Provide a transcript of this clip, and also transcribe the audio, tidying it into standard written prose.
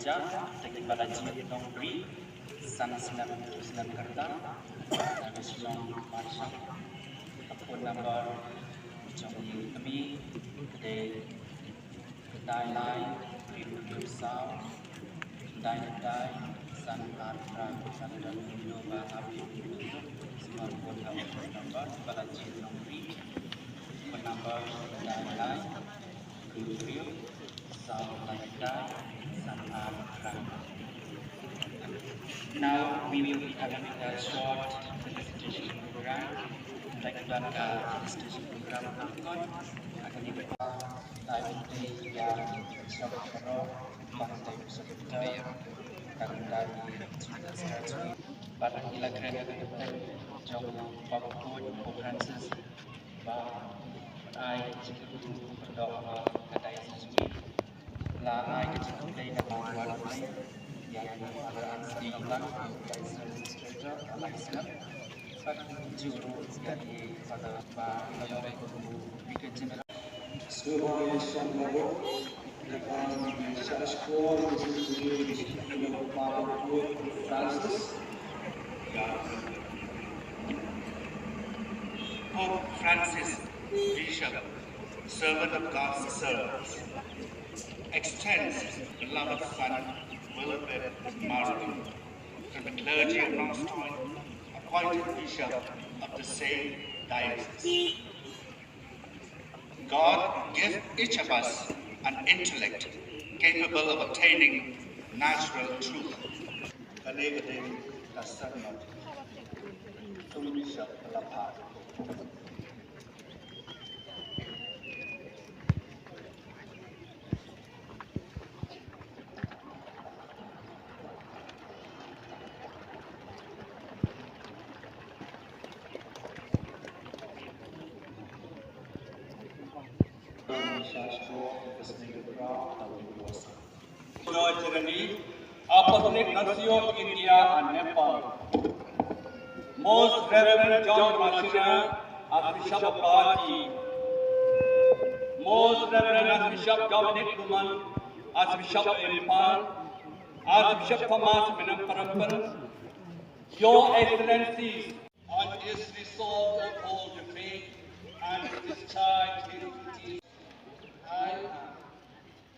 Gereja Teknik Balaji Nongri San Senam Kerta Nasional Marsha Kapun Number Jomli Kami Kedai Kedai Lai Riu Sao Kedai San Artra San dan Nyoba Habib semua pun number Balaji Nongri Penambah Kedai Lai Riu Sao Kedai San Artra. Now we will be having a short presentation program. Tagibaka presentation program berikut akan diberikan dari yang Syabakaro Pantai Pusat Budaya dari Cina Strategi pada ilakan kedepan jauh Papua Francis bahwa ai kecil berdoa kadai sesuai lah ai kecil dari nama warna yang ada sedikitlah dari administrator Alexander juru dari pada Pak Mayore Brigadier General Sebagai Sambabo depan sekolah di Papua Francis. Pope Francis, Bishop, servant of God's servants, extends beloved son Wilfred Martin to the clergy of Northstown, appointed bishop of the same diocese. God give each of us an intellect capable of attaining natural truth. Kadang-kadang kasar nak tulis pelapar. Apostolic Nuncio India and Nepal. Most Reverend John Mashina, Archbishop of Karachi. Most Reverend Archbishop Dominic Kuman, Archbishop of Impal, Archbishop Thomas Menamparampan, Your Excellencies, On his resolve to uphold the faith and discharge his